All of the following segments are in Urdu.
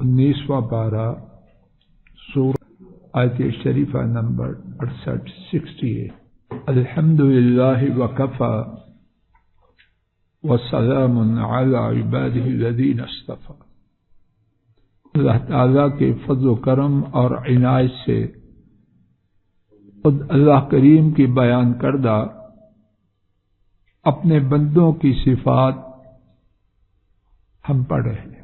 19واں پارہ سورہ آیت شریفہ نمبر 68 الحمدللہ وکفی وسلام علی عبادہ الذین اصطفی۔ اللہ تعالیٰ کے فضل و کرم اور عنایت سے خود اللہ کریم کی بیان کردہ اپنے بندوں کی صفات ہم پڑھ رہے ہیں۔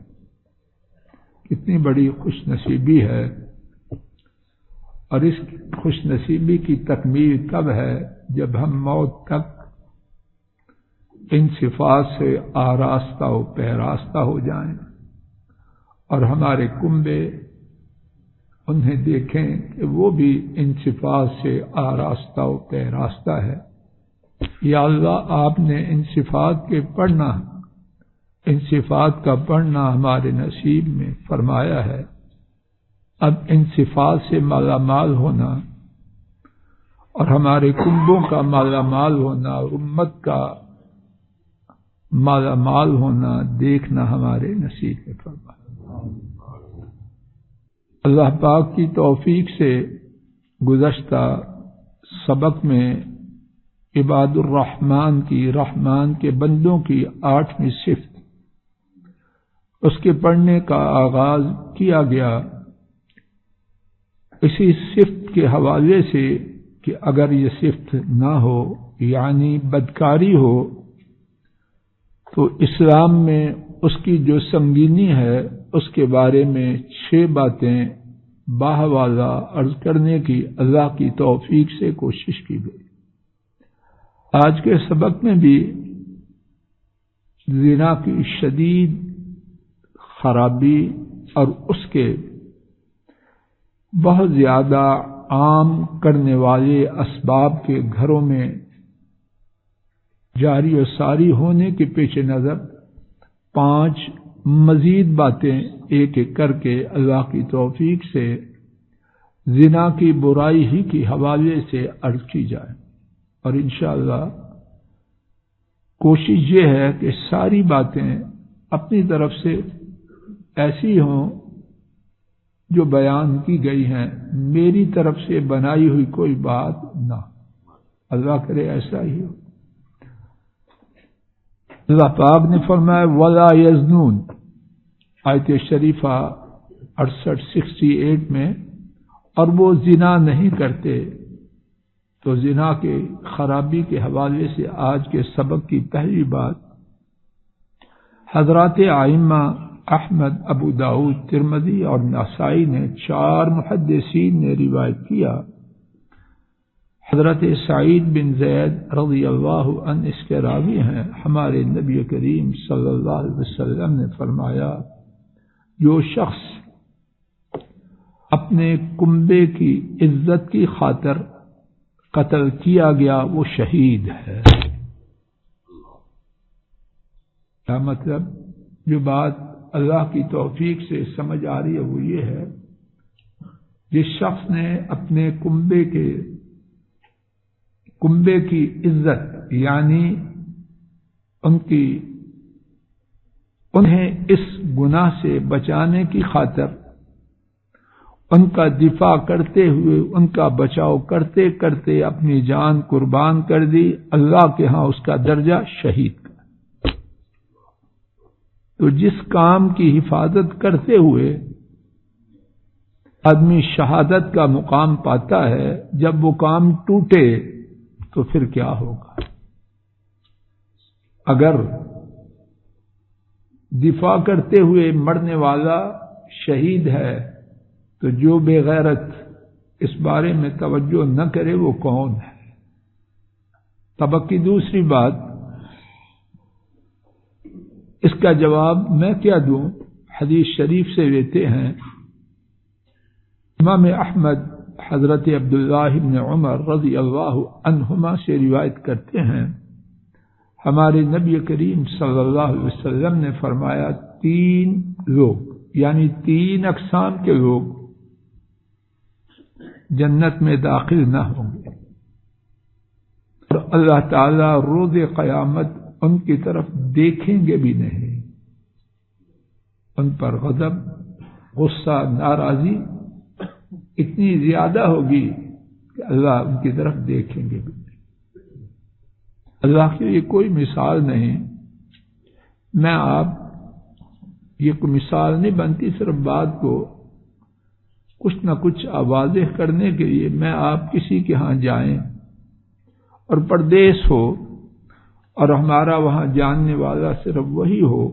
کتنی بڑی خوش نصیبی ہے، اور اس خوش نصیبی کی تکمیل کب ہے؟ جب ہم موت تک ان صفات سے آراستہ و پیراستہ ہو جائیں اور ہمارے کنبے انہیں دیکھیں کہ وہ بھی ان صفات سے آراستہ و پیراستہ ہے۔ یا اللہ، آپ نے ان صفات کے پڑھنا، ان صفات کا پڑھنا ہمارے نصیب میں فرمایا ہے۔ اب ان صفات سے مالا مال ہونا اور ہمارے کنبوں کا مالا مال ہونا اور امت کا مالا مال ہونا دیکھنا ہمارے نصیب میں فرمایا۔ اللہ پاک کی توفیق سے گزشتہ سبق میں عباد الرحمن کی، رحمان کے بندوں کی 8ویں صفت، اس کے پڑھنے کا آغاز کیا گیا اسی صفت کے حوالے سے کہ اگر یہ صفت نہ ہو، یعنی بدکاری ہو، تو اسلام میں اس کی جو سنگینی ہے اس کے بارے میں 6 باتیں باہوالا عرض کرنے کی اللہ کی توفیق سے کوشش کی گئی۔ آج کے سبق میں بھی زنا کی شدید خرابی اور اس کے بہت زیادہ عام کرنے والے اسباب کے گھروں میں جاری و ساری ہونے کے پیش نظر 5 مزید باتیں ایک ایک کر کے اللہ کی توفیق سے زنا کی برائی ہی کے حوالے سے عرض کی جائے، اور انشاءاللہ کوشش یہ ہے کہ ساری باتیں اپنی طرف سے ایسی ہوں جو بیان کی گئی ہیں، میری طرف سے بنائی ہوئی کوئی بات نہ، اللہ کرے ایسا ہی ہو۔ اللہ پاک نے فرمایا وَلَا يَزْنُونَ، آیت شریفہ 68 میں، اور وہ زنا نہیں کرتے۔ تو زنا کے خرابی کے حوالے سے آج کے سبق کی پہلی بات، حضرات ائمہ احمد، ابو داؤد، ترمذی اور نسائی نے 4 محدثین نے روایت کیا۔ حضرت سعید بن زید رضی اللہ عنہ اس کے راوی ہیں۔ ہمارے نبی کریم صلی اللہ علیہ وسلم نے فرمایا، جو شخص اپنے کنبے کی عزت کی خاطر قتل کیا گیا وہ شہید ہے۔ کیا مطلب؟ جو بات اللہ کی توفیق سے سمجھ آ رہی ہے وہ یہ ہے، جس شخص نے اپنے کنبے کی عزت، یعنی انہیں اس گناہ سے بچانے کی خاطر ان کا دفاع کرتے ہوئے، ان کا بچاؤ کرتے کرتے اپنی جان قربان کر دی، اللہ کے ہاں اس کا درجہ شہید کا۔ تو جس کام کی حفاظت کرتے ہوئے آدمی شہادت کا مقام پاتا ہے، جب وہ کام ٹوٹے تو پھر کیا ہوگا؟ اگر دفاع کرتے ہوئے مرنے والا شہید ہے تو جو بے غیرت اس بارے میں توجہ نہ کرے وہ کون ہے؟ سبق کی دوسری بات، اس کا جواب میں کیا دوں؟ حدیث شریف سے لیتے ہیں۔ امام احمد حضرت عبداللہ بن عمر رضی اللہ عنہما سے روایت کرتے ہیں، ہمارے نبی کریم صلی اللہ علیہ وسلم نے فرمایا، 3 لوگ، یعنی 3 اقسام کے لوگ جنت میں داخل نہ ہوں گے، اور اللہ تعالی روز قیامت ان کی طرف دیکھیں گے بھی نہیں، ان پر غضب غصہ ناراضی اتنی زیادہ ہوگی کہ اللہ ان کی طرف دیکھیں گے بھی نہیں۔ اللہ کی یہ کوئی مثال نہیں۔ میں آپ یہ کوئی مثال نہیں بنتی، صرف بات کو کچھ نہ کچھ واضح کرنے کے لیے میں آپ کسی کے ہاں جائیں اور پردیس ہو اور ہمارا وہاں جاننے والا صرف وہی ہو،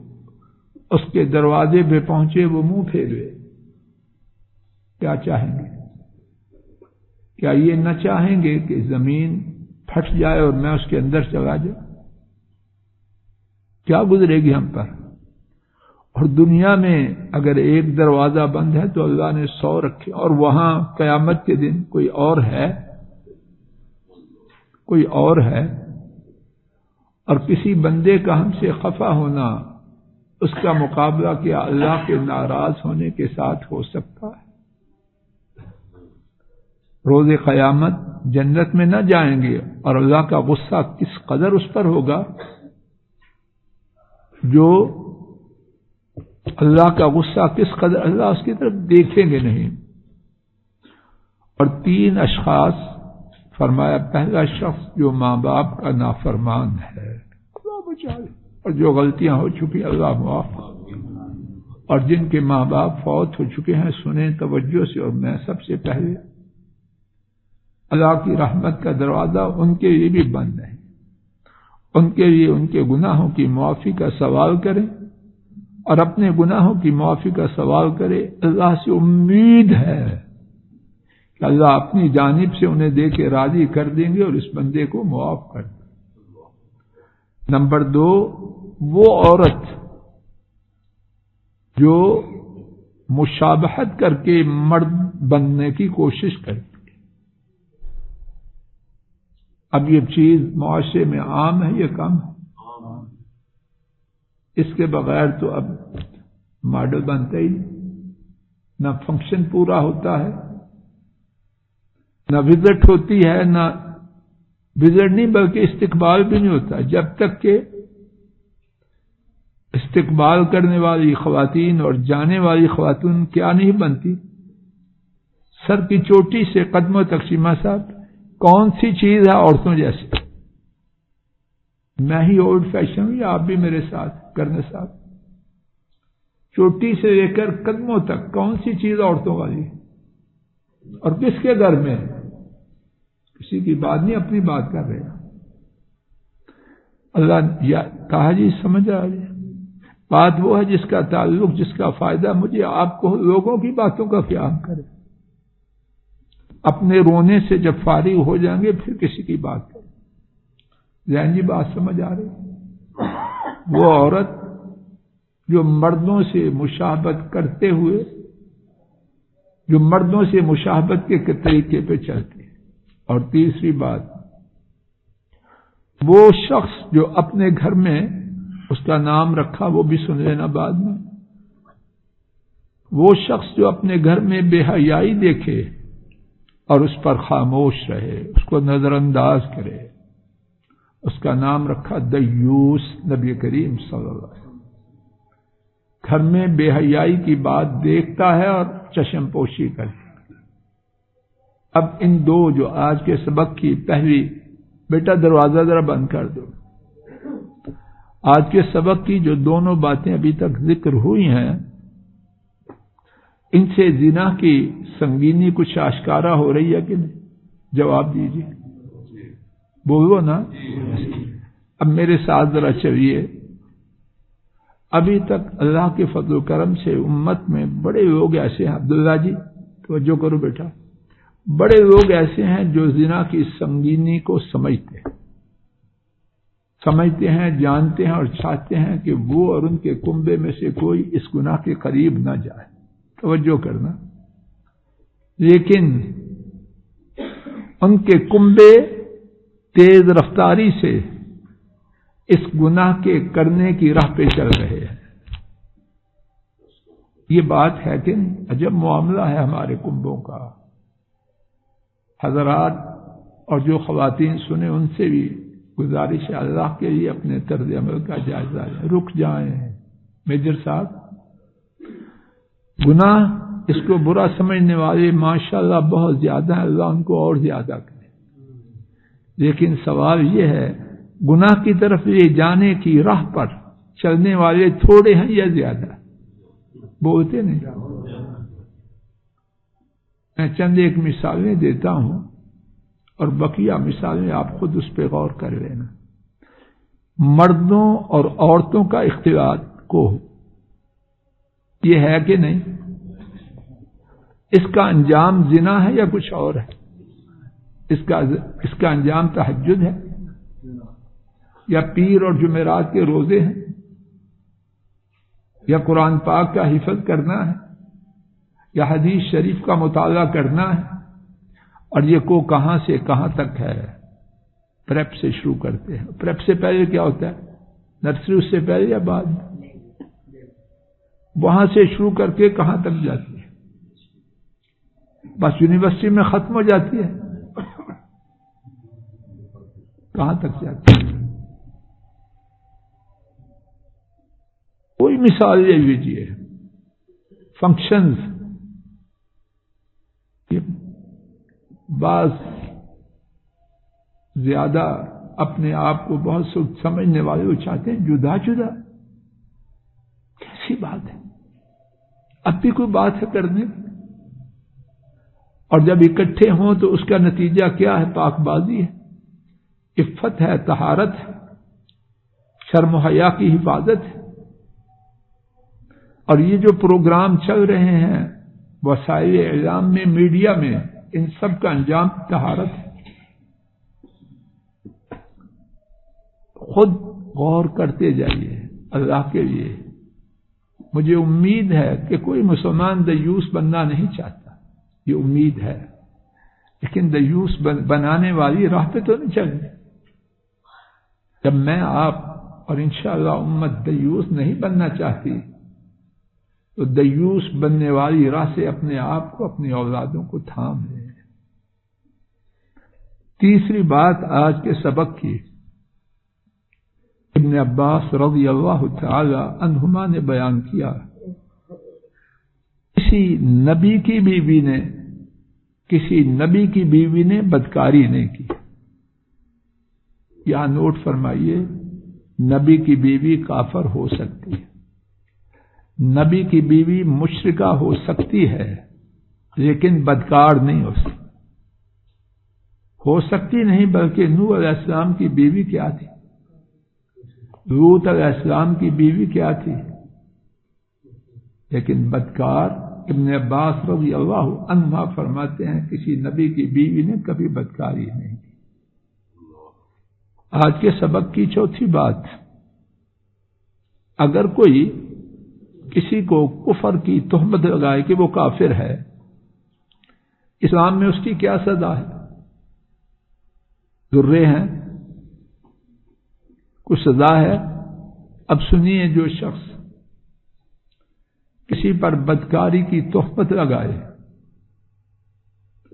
اس کے دروازے پہ پہنچے وہ منہ پھیرے، کیا چاہیں گے؟ کیا یہ نہ چاہیں گے کہ زمین پھٹ جائے اور میں اس کے اندر چلا جاؤں؟ کیا گزرے گی ہم پر؟ اور دنیا میں اگر ایک دروازہ بند ہے تو اللہ نے 100 رکھے، اور وہاں قیامت کے دن کوئی اور ہے؟ کوئی اور ہے؟ اور کسی بندے کا ہم سے خفا ہونا، اس کا مقابلہ کیا اللہ کے ناراض ہونے کے ساتھ ہو سکتا ہے؟ روز قیامت جنت میں نہ جائیں گے اور اللہ کا غصہ کس قدر اس پر ہوگا، جو اللہ کا غصہ کس قدر، اللہ اس کی طرف دیکھیں گے نہیں۔ اور 3 اشخاص فرمایا، پہلا شخص جو ماں باپ کا نافرمان ہے، اللہ بچائے، اور جو غلطیاں ہو چکی اللہ معاف، اور جن کے ماں باپ فوت ہو چکے ہیں سنیں توجہ سے، اور میں سب سے پہلے، اللہ کی رحمت کا دروازہ ان کے لیے بھی بند ہے۔ ان کے لیے ان کے گناہوں کی معافی کا سوال کریں اور اپنے گناہوں کی معافی کا سوال کرے۔ اللہ سے امید ہے کہ اللہ اپنی جانب سے انہیں دے کے راضی کر دیں گے اور اس بندے کو معاف کر دیں گے۔ نمبر 2، وہ عورت جو مشابہت کر کے مرد بننے کی کوشش کرتی، اب یہ چیز معاشرے میں عام ہے، یہ کم ہے؟ اس کے بغیر تو اب ماڈل بنتا ہی نہیں، نہ فنکشن پورا ہوتا ہے، نہ وزٹ ہوتی ہے، نہ وزٹ نہیں بلکہ استقبال بھی نہیں ہوتا، جب تک کہ استقبال کرنے والی خواتین اور جانے والی خواتین کیا نہیں بنتی، سر کی چوٹی سے قدموں تک۔ سیما صاحب، کون سی چیز ہے عورتوں جیسے؟ میں ہی اولڈ فیشن ہوں یا آپ بھی میرے ساتھ کرنے صاحب؟ چوٹی سے لے کر قدموں تک کون سی چیز عورتوں والی؟ اور کس کے گھر میں؟ کسی کی بات نہیں، اپنی بات کر رہے ہیں۔ اللہ یا کہا جی، سمجھ آ رہی ہے بات؟ وہ ہے جس کا تعلق، جس کا فائدہ مجھے آپ کو لوگوں کی باتوں کا قیام کرے۔ اپنے رونے سے جب فارغ ہو جائیں گے پھر کسی کی بات کریں۔ ذہن جی بات سمجھ آ رہی؟ وہ عورت جو مردوں سے مشابہت کرتے ہوئے، جو مردوں سے مشابہت کے طریقے پہ چلتی ہے۔ اور تیسری بات، وہ شخص جو اپنے گھر میں، اس کا نام رکھا وہ بھی سن لینا بعد میں، وہ شخص جو اپنے گھر میں بے حیائی دیکھے اور اس پر خاموش رہے، اس کو نظر انداز کرے، اس کا نام رکھا دیوس۔ نبی کریم صلی اللہ علیہ وسلم گھر میں بے حیائی کی بات دیکھتا ہے اور چشم پوشی کرتا ہے۔ اب ان 2 جو آج کے سبق کی پہلی، بیٹا دروازہ ذرا بند کر دو، آج کے سبق کی جو دونوں باتیں ابھی تک ذکر ہوئی ہیں، ان سے زنا کی سنگینی کچھ آشکارا ہو رہی ہے کہ نہیں؟ جواب دیجیے، بولو نا۔ اب میرے ساتھ ذرا چلیے۔ ابھی تک اللہ کے فضل و کرم سے امت میں بڑے لوگ ایسے ہیں، عبداللہ جی توجہ کرو بیٹا، بڑے لوگ ایسے ہیں جو زنا کی سنگینی کو سمجھتے ہیں، جانتے ہیں اور چاہتے ہیں کہ وہ اور ان کے کنبے میں سے کوئی اس گناہ کے قریب نہ جائے۔ توجہ کرنا، لیکن ان کے کنبے تیز رفتاری سے اس گناہ کے کرنے کی راہ پہ چل رہے ہیں۔ یہ بات ہے کہ عجب معاملہ ہے ہمارے کنبوں کا۔ حضرات اور جو خواتین سنیں ان سے بھی گزارش ہے، اللہ کے لیے اپنے طرز عمل کا جائزہ لیں۔ رک جائیں میجر صاحب، گناہ اس کو برا سمجھنے والے ماشاءاللہ بہت زیادہ ہیں، اللہ ان کو اور زیادہ کرے، لیکن سوال یہ ہے گناہ کی طرف لے جانے کی راہ پر چلنے والے تھوڑے ہیں یا زیادہ؟ بولتے نہیں۔ میں چند ایک مثالیں دیتا ہوں اور بقیہ مثالیں آپ خود اس پہ غور کر لینا۔ مردوں اور عورتوں کا اختلاط کو یہ ہے کہ نہیں؟ اس کا انجام زنا ہے یا کچھ اور ہے؟ اس کا انجام تہجد ہے یا پیر اور جمعرات کے روزے ہیں یا قرآن پاک کا حفظ کرنا ہے یا حدیث شریف کا مطالعہ کرنا ہے؟ اور یہ کو کہاں سے کہاں تک ہے؟ پریپ سے شروع کرتے ہیں۔ پریپ سے پہلے کیا ہوتا ہے؟ نرسری، اس سے پہلے یا بعد؟ وہاں سے شروع کر کے کہاں تک جاتی ہے؟ بس یونیورسٹی میں ختم ہو جاتی ہے؟ کہاں تک جاتی ہے؟ کوئی مثال لے لیجیے، فنکشنز، بعض زیادہ اپنے آپ کو بہت سمجھنے والے وہ چاہتے ہیں جدا جدا۔ کیسی بات ہے؟ اب بھی کوئی بات ہے کرنے کی؟ اور جب اکٹھے ہوں تو اس کا نتیجہ کیا ہے؟ پاک بازی ہے، عفت ہے، طہارت ہے، شرم و حیا کی حفاظت ہے۔ اور یہ جو پروگرام چل رہے ہیں وسائل اعلام میں، میڈیا میں، ان سب کا انجام طہارت ہے۔ خود غور کرتے جائیے اللہ کے لیے۔ مجھے امید ہے کہ کوئی مسلمان دیوس بننا نہیں چاہتا، یہ امید ہے، لیکن دیوس بنانے والی راہ پہ تو نہیں چلے۔ جب میں آپ اور انشاءاللہ امت دیوس نہیں بننا چاہتی تو دیوس بننے والی راہ سے اپنے آپ کو، اپنی اولادوں کو تھام لیں۔ تیسری بات آج کے سبق کی، ابن عباس رضی اللہ تعالی عنہما نے بیان کیا، کسی نبی کی بیوی نے بدکاری نہیں کی۔ یہاں نوٹ فرمائیے، نبی کی بیوی کافر ہو سکتی ہے، نبی کی بیوی مشرکہ ہو سکتی ہے، لیکن بدکار نہیں ہو سکتی نہیں، بلکہ نوح علیہ السلام کی بیوی کیا تھی؟ لوط علیہ السلام کی بیوی کیا تھی؟ لیکن بدکار، ابن عباس رضی اللہ عنہ فرماتے ہیں کسی نبی کی بیوی نے کبھی بدکاری نہیں کی۔ آج کے سبق کی چوتھی بات، اگر کوئی کسی کو کفر کی تہمت لگائے کہ وہ کافر ہے، اسلام میں اس کی کیا سزا ہے؟ ذرے ہیں، کچھ سزا ہے؟ اب سنیے، جو شخص کسی پر بدکاری کی تہمت لگائے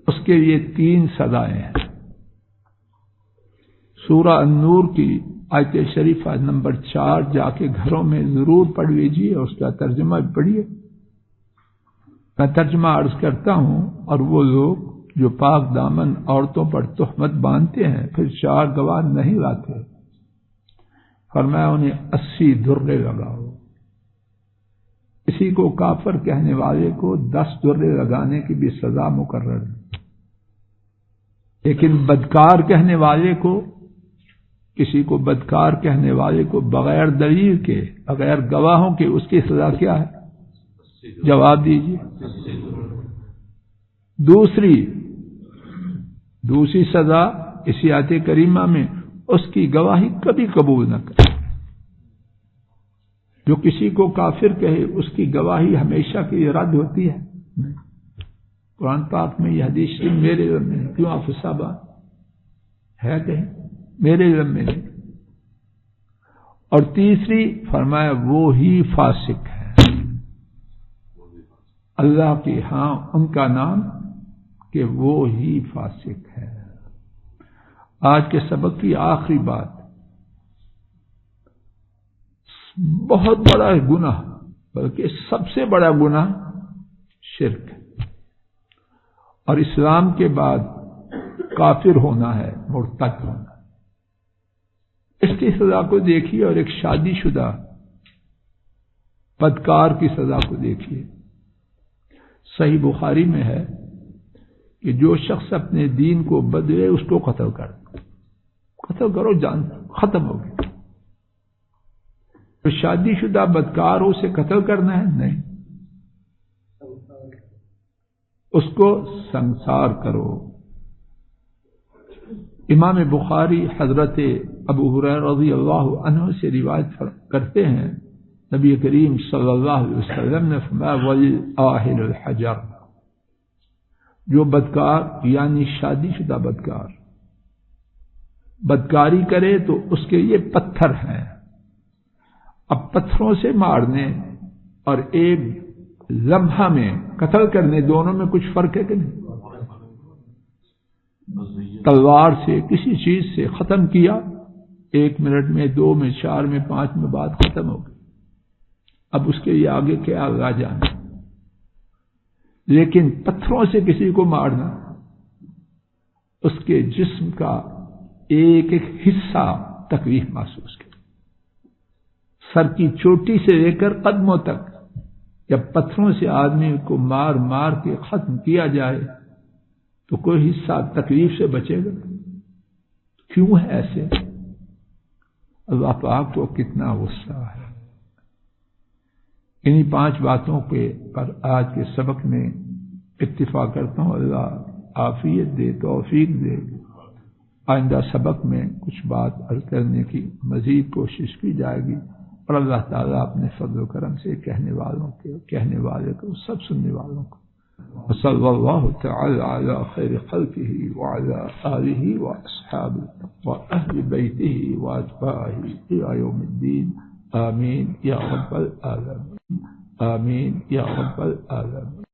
اس کے لیے 3 سزائیں ہیں۔ سورہ النور کی آیت شریفہ نمبر 4 جا کے گھروں میں ضرور پڑھ لیجیے، اس کا ترجمہ بھی پڑھیے۔ میں ترجمہ عرض کرتا ہوں، اور وہ لوگ جو پاک دامن عورتوں پر تہمت باندھتے ہیں پھر 4 گواہ نہیں لاتے، فرمایا انہیں 80 درے لگاؤ۔ کسی کو کافر کہنے والے کو 10 درے لگانے کی بھی سزا مقرر ہے، لیکن بدکار کہنے والے کو، کسی کو بدکار کہنے والے کو بغیر دلیل کے، بغیر گواہوں کے، اس کی سزا کیا ہے؟ جواب دیجیے۔ دوسری سزا اسی آیت کریمہ میں، اس کی گواہی کبھی قبول نہ کرے۔ جو کسی کو کافر کہے اس کی گواہی ہمیشہ کے لیے رد ہوتی ہے۔ قرآن پاک میں یہ حدیث میرے علم میں نہیں، کیوں آپ صحابہ ہے کہیں؟ میرے علم میں نہیں۔ اور تیسری فرمایا وہ ہی فاسق ہے، اللہ کی ہاں ان کا نام کہ وہ ہی فاسق ہے۔ آج کے سبق کی آخری بات، بہت بڑا گناہ، بلکہ سب سے بڑا گناہ شرک ہے، اور اسلام کے بعد کافر ہونا ہے، مرتد ہونا ہے۔ اس کی سزا کو دیکھیے اور ایک شادی شدہ بدکار کی سزا کو دیکھیے۔ صحیح بخاری میں ہے کہ جو شخص اپنے دین کو بدلے اس کو قتل کرو، جان ختم ہو گئی۔ تو شادی شدہ بدکار ہو اسے قتل کرنا ہے؟ نہیں، اس کو سنسار کرو۔ امام بخاری حضرت ابو ہریرہ رضی اللہ عنہ سے روایت کرتے ہیں، نبی کریم صلی اللہ علیہ وسلم نے فرمایا وَالْآهِلُ الْحَجَرُ، جو بدکار یعنی شادی شدہ بدکاری کرے تو اس کے یہ پتھر ہیں۔ اب پتھروں سے مارنے اور ایک لمحہ میں قتل کرنے دونوں میں کچھ فرق ہے کہ نہیں؟ تلوار سے کسی چیز سے ختم کیا، 1 منٹ میں، 2 میں، 4 میں، 5 میں بات ختم ہو گئی۔ اب اس کے لیے آگے کیا آگا جانا، لیکن پتھروں سے کسی کو مارنا، اس کے جسم کا ایک ایک حصہ تکلیف محسوس کر، سر کی چوٹی سے لے کر قدموں تک جب پتھروں سے آدمی کو مار مار کے ختم کیا جائے تو کوئی حصہ تکلیف سے بچے گا؟ کیوں ہے ایسے؟ اللہ پاک کو کتنا غصہ ہے۔ انہی 5 باتوں پر آج کے سبق میں اتفاق کرتا ہوں۔ اللہ عافیت دے، توفیق دے۔ آئندہ سبق میں کچھ بات عرض کرنے کی مزید کوشش کی جائے گی، اور اللہ تعالیٰ اپنے فضل و کرم سے کہنے والے کو سب سننے والوں کو صلی اللہ تعالی علی خیر خلقہ وعلی آلہ واصحابہ واہل بیتہ واتباعہ الی یوم الدین، آمین یا رب العالمین، آمین یا رب العالمین۔